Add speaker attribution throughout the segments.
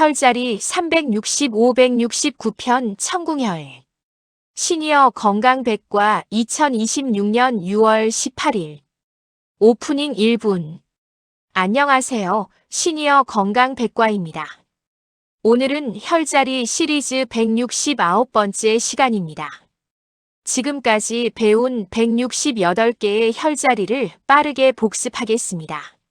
Speaker 1: 혈자리 360-569편 천궁혈 시니어 건강백과 2026년 6월 18일 오프닝 1분 안녕하세요. 시니어 건강백과입니다. 오늘은 혈자리 시리즈 169번째 시간입니다. 지금까지 배운 168개의 혈자리를 빠르게 복습하겠습니다.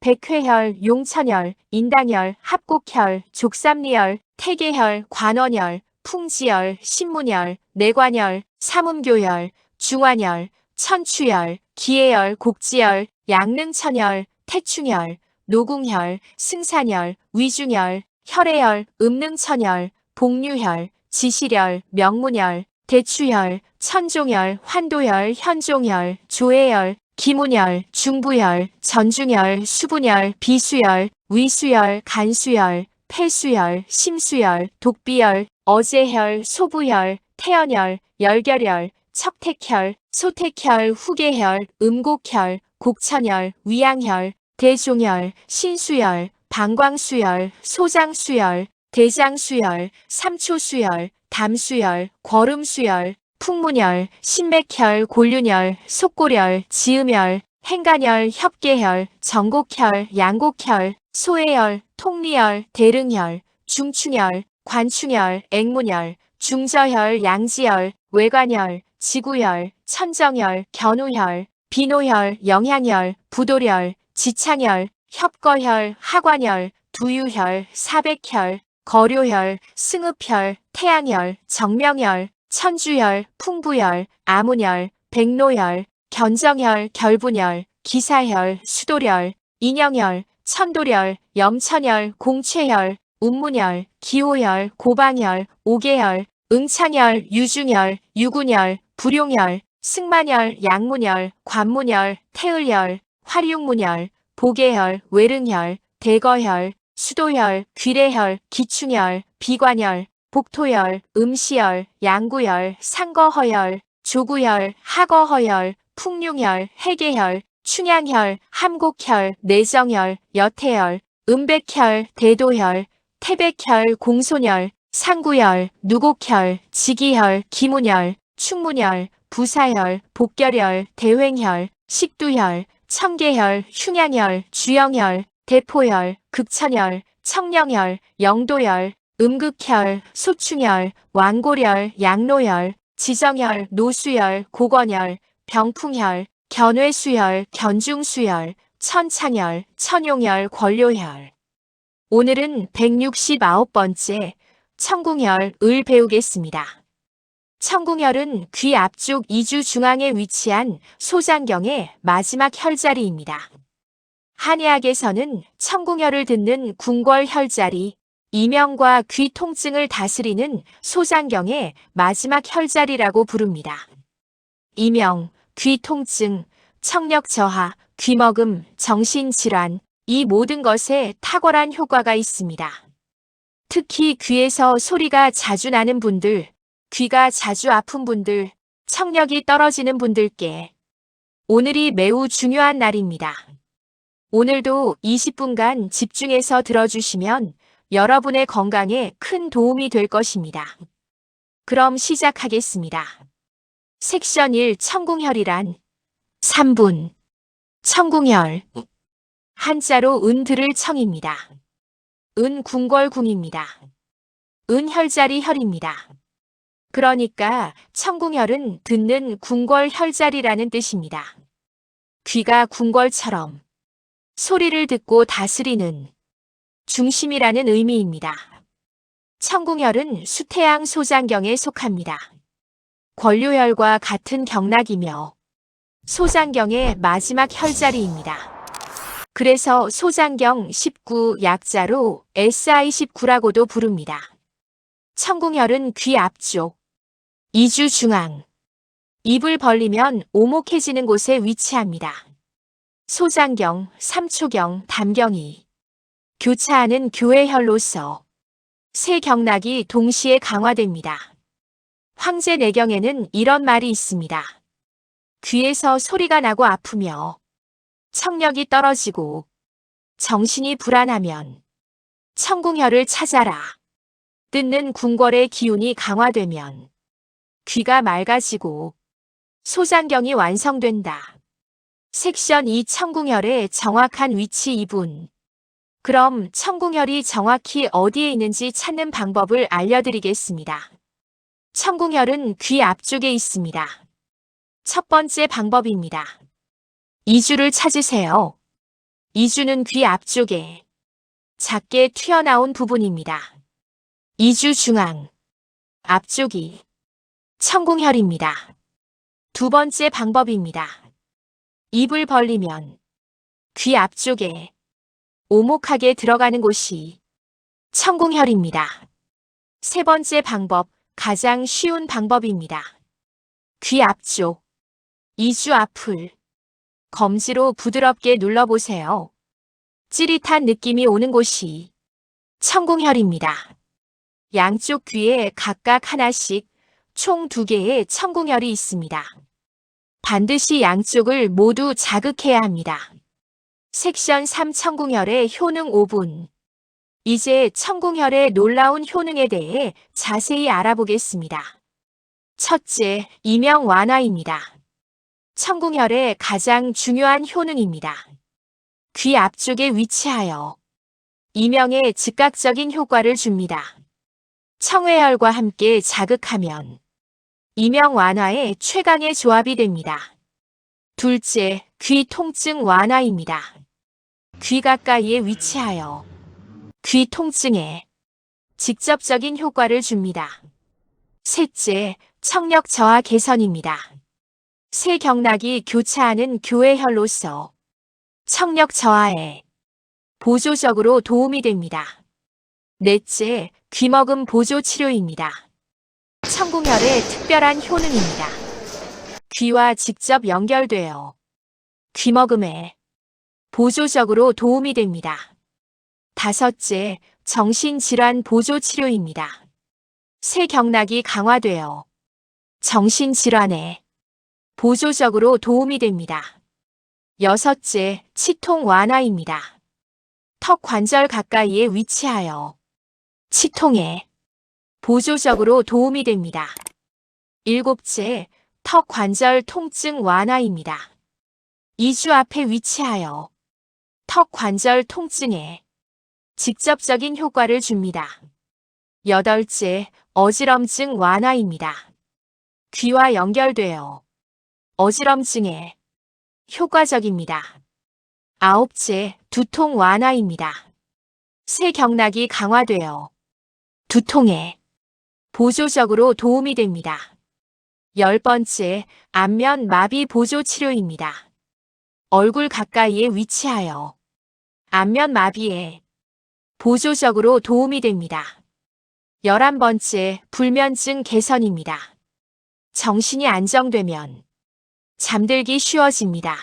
Speaker 1: 백회혈, 용천혈, 인당혈, 합곡혈, 족삼리혈, 태계혈, 관원혈, 풍지혈, 신문혈, 내관혈, 삼음교혈, 중환혈, 천추혈, 기해혈, 곡지혈, 양릉천혈, 태충혈, 노궁혈, 승산혈, 위중혈, 혈해혈, 음릉천혈, 복류혈, 지실혈, 명문혈, 대추혈, 천종혈, 환도혈, 현종혈, 조해혈, 기문혈, 중부혈, 전중혈, 수분혈, 비수혈, 위수혈, 간수혈, 폐수혈, 심수혈, 독비혈, 어제혈, 소부혈, 태연혈, 열결혈, 척택혈, 소택혈, 후계혈, 음곡혈, 곡천혈, 위양혈, 대종혈, 신수혈, 방광수혈, 소장수혈, 대장수혈, 삼초수혈, 담수혈, 거름수혈, 풍문혈, 신맥혈, 골륜혈, 속골혈, 지음혈, 행간혈, 협계혈, 정곡혈, 양곡혈, 소해혈, 통리혈, 대릉혈, 중충혈, 관충혈, 앵문혈, 중저혈, 양지혈, 외관혈, 지구혈, 천정혈, 견우혈, 비노혈, 영향혈, 부도혈, 지창혈, 협거혈, 하관혈, 두유혈, 사백혈, 거료혈, 승읍혈, 태양혈, 정명혈, 천주혈, 풍부혈, 아문혈, 백노혈, 견정혈, 결분혈, 기사혈, 수도혈, 인형혈, 천도혈, 염천혈, 공최혈, 운문혈, 기호혈, 고방혈, 오계혈, 응창혈, 유중혈, 유군혈, 불용혈, 승만혈, 양문혈, 관문혈, 태을혈, 화룡문혈, 보계혈, 외릉혈, 대거혈, 수도혈, 귀래혈, 기충혈, 비관혈, 복토혈, 음시혈, 양구혈, 상거허혈, 조구혈, 하거허혈, 풍룡혈, 해계혈, 충양혈, 함곡혈, 내정혈, 여태혈, 음백혈, 대도혈, 태백혈, 공소혈, 상구혈, 누곡혈, 지기혈, 기문혈, 충문혈, 부사혈, 복결혈, 대횡혈, 식두혈, 청계혈, 흉양혈, 주영혈, 대포혈, 극천혈, 청령혈, 영도혈, 음극혈, 소충혈, 완골혈, 양노혈, 지정혈, 노수혈, 고건혈, 병풍혈, 견외수혈, 견중수혈, 천창혈, 천용혈, 권료혈. 오늘은 169번째 천궁혈을 배우겠습니다. 천궁혈은 귀 앞쪽 이주 중앙에 위치한 소장경의 마지막 혈자리입니다. 한의학에서는 천궁혈을 듣는 궁궐 혈자리, 이명과 귀 통증을 다스리는 소장경의 마지막 혈자리라고 부릅니다. 이명, 귀 통증, 청력 저하, 귀먹음, 정신질환, 이 모든 것에 탁월한 효과가 있습니다. 특히 귀에서 소리가 자주 나는 분들, 귀가 자주 아픈 분들, 청력이 떨어지는 분들께 오늘이 매우 중요한 날입니다. 오늘도 20분간 집중해서 들어주시면 여러분의 건강에 큰 도움이 될 것입니다. 그럼 시작하겠습니다. 섹션 1 천궁혈이란 3분 천궁혈 한자로 은들을 청입니다. 은 궁궐궁입니다. 은 혈자리 혈입니다. 그러니까 천궁혈은 듣는 궁궐 혈자리라는 뜻입니다. 귀가 궁궐처럼 소리를 듣고 다스리는 중심이라는 의미입니다. 천궁혈은 수태양 소장경에 속합니다. 권료혈과 같은 경락이며 소장경의 마지막 혈자리입니다. 그래서 소장경 19 약자로 SI19라고도 부릅니다. 천궁혈은 귀 앞쪽, 이주 중앙, 입을 벌리면 오목해지는 곳에 위치합니다. 소장경, 삼초경, 담경이 교차하는 교회혈로서 세 경락이 동시에 강화됩니다. 황제내경에는 이런 말이 있습니다. 귀에서 소리가 나고 아프며 청력이 떨어지고 정신이 불안하면 청궁혈을 찾아라. 뜯는 궁궐의 기운이 강화되면 귀가 맑아지고 소장경이 완성된다. 섹션 2 청궁혈의 정확한 위치 2분. 그럼 청궁혈이 정확히 어디에 있는지 찾는 방법을 알려드리겠습니다. 청궁혈은 귀 앞쪽에 있습니다. 첫 번째 방법입니다. 이주를 찾으세요. 이주는 귀 앞쪽에 작게 튀어나온 부분입니다. 이주 중앙, 앞쪽이 청궁혈입니다. 두 번째 방법입니다. 입을 벌리면 귀 앞쪽에 오목하게 들어가는 곳이 청궁혈입니다. 세 번째 방법, 가장 쉬운 방법입니다. 귀 앞쪽, 이주 앞을 검지로 부드럽게 눌러보세요. 찌릿한 느낌이 오는 곳이 청궁혈입니다. 양쪽 귀에 각각 하나씩 총 2개의 청궁혈이 있습니다. 반드시 양쪽을 모두 자극해야 합니다. 섹션 3 청궁혈의 효능 5분. 이제 청궁혈의 놀라운 효능에 대해 자세히 알아보겠습니다. 첫째, 이명 완화입니다. 청궁혈의 가장 중요한 효능입니다. 귀 앞쪽에 위치하여 이명에 즉각적인 효과를 줍니다. 청회혈과 함께 자극하면 이명 완화의 최강의 조합이 됩니다. 둘째, 귀 통증 완화입니다. 귀 가까이에 위치하여 귀 통증에 직접적인 효과를 줍니다. 셋째, 청력 저하 개선입니다. 새 경락이 교차하는 교회혈로서 청력 저하에 보조적으로 도움이 됩니다. 넷째, 귀먹음 보조 치료입니다. 청궁혈의 특별한 효능입니다. 귀와 직접 연결되어 귀먹음에 보조적으로 도움이 됩니다. 다섯째, 정신질환 보조 치료입니다. 새 경락이 강화되어 정신질환에 보조적으로 도움이 됩니다. 여섯째, 치통 완화입니다. 턱 관절 가까이에 위치하여 치통에 보조적으로 도움이 됩니다. 일곱째, 턱 관절 통증 완화입니다. 이주 앞에 위치하여 턱 관절 통증에 직접적인 효과를 줍니다. 여덟째, 어지럼증 완화입니다. 귀와 연결되어 어지럼증에 효과적입니다. 아홉째, 두통 완화입니다. 새 경락이 강화되어 두통에 보조적으로 도움이 됩니다. 10번째, 안면 마비 보조 치료입니다. 얼굴 가까이에 위치하여 안면 마비에 보조적으로 도움이 됩니다. 11번째, 불면증 개선입니다. 정신이 안정되면 잠들기 쉬워집니다.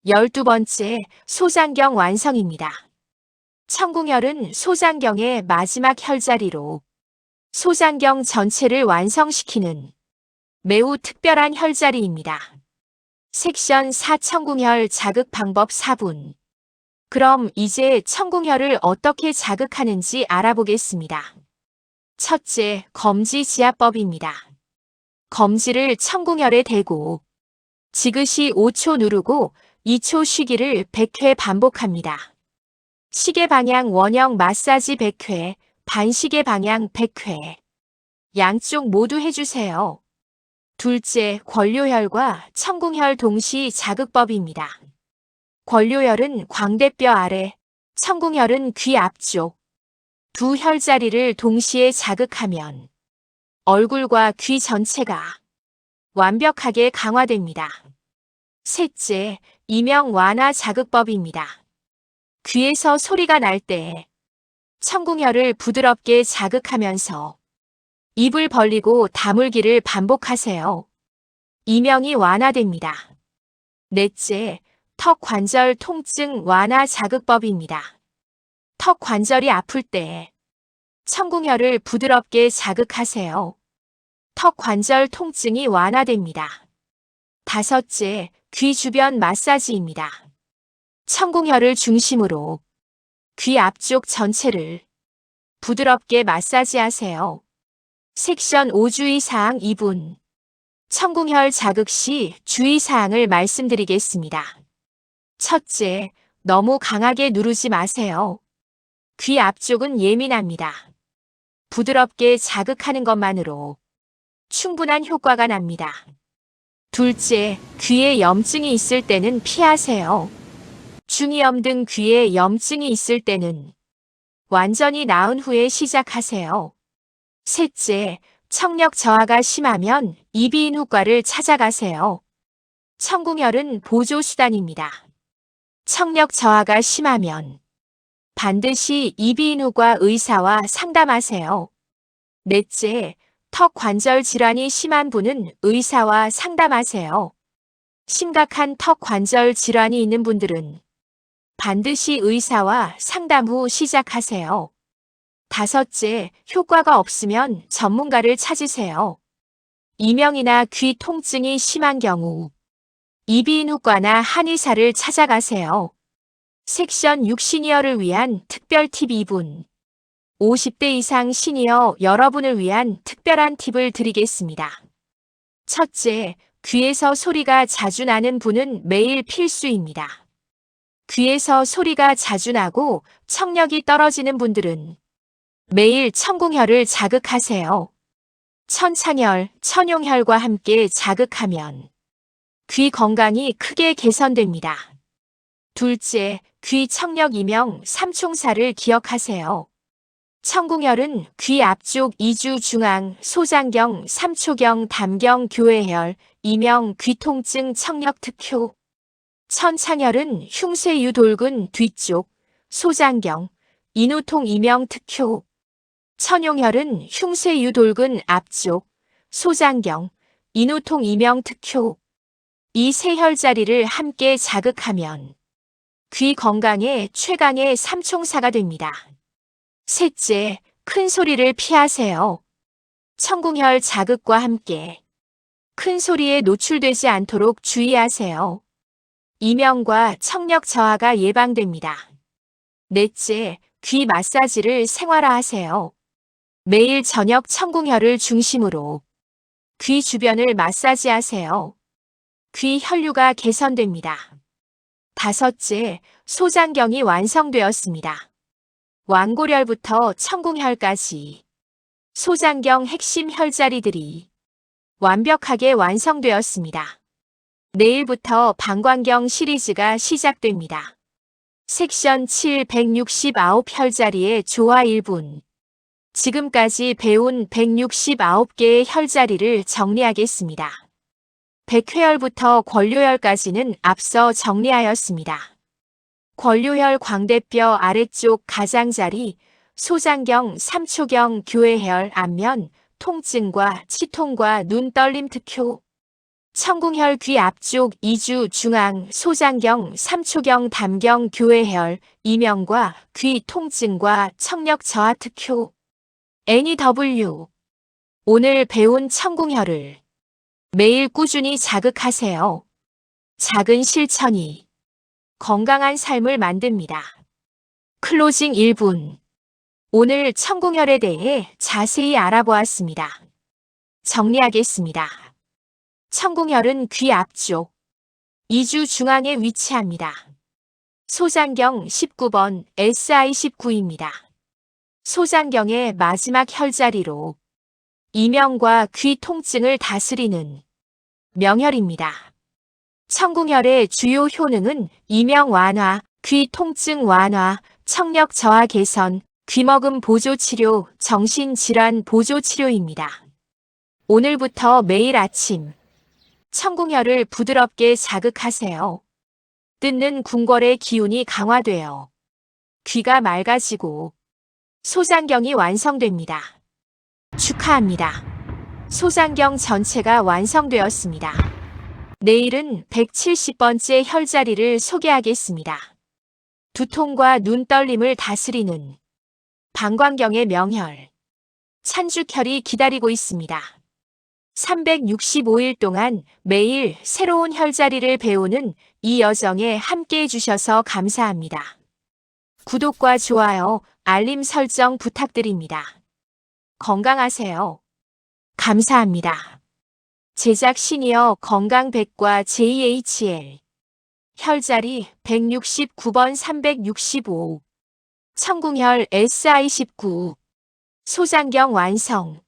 Speaker 1: 12번째, 소장경 완성입니다. 청궁혈은 소장경의 마지막 혈자리로 소장경 전체를 완성시키는 매우 특별한 혈자리입니다. 섹션 4 청궁혈 자극 방법 4분. 그럼 이제 청궁혈을 어떻게 자극하는지 알아보겠습니다. 첫째, 검지 지압법입니다. 검지를 청궁혈에 대고 지그시 5초 누르고 2초 쉬기를 100회 반복합니다. 시계 방향 원형 마사지 100회, 반시계 방향 100회. 양쪽 모두 해주세요. 둘째, 권료혈과 청궁혈 동시 자극법입니다. 권료혈은 광대뼈 아래, 청궁혈은 귀 앞쪽. 두 혈자리를 동시에 자극하면 얼굴과 귀 전체가 완벽하게 강화됩니다. 셋째, 이명 완화 자극법입니다. 귀에서 소리가 날 때 청궁혈을 부드럽게 자극하면서 입을 벌리고 다물기를 반복하세요. 이명이 완화됩니다. 넷째, 턱 관절 통증 완화 자극법입니다. 턱 관절이 아플 때 청궁혈을 부드럽게 자극하세요. 턱 관절 통증이 완화됩니다. 다섯째, 귀 주변 마사지입니다. 청궁혈을 중심으로 귀 앞쪽 전체를 부드럽게 마사지하세요. 섹션 5 주의사항 2분. 청궁혈 자극 시 주의사항을 말씀드리겠습니다. 첫째, 너무 강하게 누르지 마세요. 귀 앞쪽은 예민합니다. 부드럽게 자극하는 것만으로 충분한 효과가 납니다. 둘째, 귀에 염증이 있을 때는 피하세요. 중이염 등 귀에 염증이 있을 때는 완전히 나은 후에 시작하세요. 셋째, 청력 저하가 심하면 이비인후과를 찾아가세요. 청궁혈은 보조수단입니다. 청력 저하가 심하면 반드시 이비인후과 의사와 상담하세요. 넷째, 턱 관절 질환이 심한 분은 의사와 상담하세요. 심각한 턱 관절 질환이 있는 분들은 반드시 의사와 상담 후 시작하세요. 다섯째, 효과가 없으면 전문가를 찾으세요. 이명이나 귀 통증이 심한 경우 이비인후과나 한의사를 찾아가세요. 섹션 6 시니어를 위한 특별 팁 2분. 50대 이상 시니어 여러분을 위한 특별한 팁을 드리겠습니다. 첫째, 귀에서 소리가 자주 나는 분은 매일 필수입니다. 귀에서 소리가 자주 나고 청력이 떨어지는 분들은 매일 청궁혈을 자극하세요. 천창혈, 천용혈과 함께 자극하면 귀 건강이 크게 개선됩니다. 둘째, 귀 청력 이명 삼총사를 기억하세요. 청궁혈은 귀 앞쪽 이주 중앙, 소장경, 삼초경, 담경, 교회혈, 이명, 귀통증, 청력 특효. 천창혈은 흉쇄유 돌근 뒤쪽, 소장경, 인후통 이명 특효. 천용혈은 흉쇄유 돌근 앞쪽, 소장경, 인후통 이명 특효. 이 세 혈자리를 함께 자극하면 귀 건강에 최강의 삼총사가 됩니다. 셋째, 큰 소리를 피하세요. 청궁혈 자극과 함께 큰 소리에 노출되지 않도록 주의하세요. 이명과 청력 저하가 예방됩니다. 넷째, 귀 마사지를 생활화하세요. 매일 저녁 청궁혈을 중심으로 귀 주변을 마사지하세요. 귀 혈류가 개선됩니다. 다섯째, 소장경이 완성되었습니다. 완골혈부터 청궁혈까지 소장경 핵심 혈자리들이 완벽하게 완성되었습니다. 내일부터 방광경 시리즈가 시작됩니다. 섹션 7 169 혈자리의 조화 1분. 지금까지 배운 169개의 혈자리를 정리하겠습니다. 백회혈부터 권료혈까지는 앞서 정리하였습니다. 권료혈 광대뼈 아래쪽 가장자리, 소장경, 삼초경, 교회혈, 안면, 통증과 치통과 눈 떨림 특효. 청궁혈 귀 앞쪽 이주 중앙, 소장경, 삼초경, 담경, 교회혈, 이명과 귀 통증과 청력 저하 특효. NEW. 오늘 배운 청궁혈을 매일 꾸준히 자극하세요. 작은 실천이 건강한 삶을 만듭니다. 클로징 1분. 오늘 청궁혈에 대해 자세히 알아보았습니다. 정리하겠습니다. 청궁혈은 귀 앞쪽 이주 중앙에 위치합니다. 소장경 19번 SI19입니다. 소장경의 마지막 혈자리로 이명과 귀 통증을 다스리는 명혈입니다. 청궁혈의 주요 효능은 이명 완화, 귀 통증 완화, 청력 저하 개선, 귀먹음 보조 치료, 정신질환 보조 치료입니다. 오늘부터 매일 아침 청궁혈을 부드럽게 자극하세요. 뜯는 궁궐의 기운이 강화되어 귀가 맑아지고 소장경이 완성됩니다. 축하합니다. 소장경 전체가 완성되었습니다. 내일은 170번째 혈자리를 소개하겠습니다. 두통과 눈 떨림을 다스리는 방광경의 명혈, 찬죽혈이 기다리고 있습니다. 365일 동안 매일 새로운 혈자리를 배우는 이 여정에 함께해 주셔서 감사합니다. 구독과 좋아요, 알림 설정 부탁드립니다. 건강하세요. 감사합니다. 제작 시니어 건강백과 JHL. 혈자리 169번 365. 청궁혈 SI19. 소장경 완성.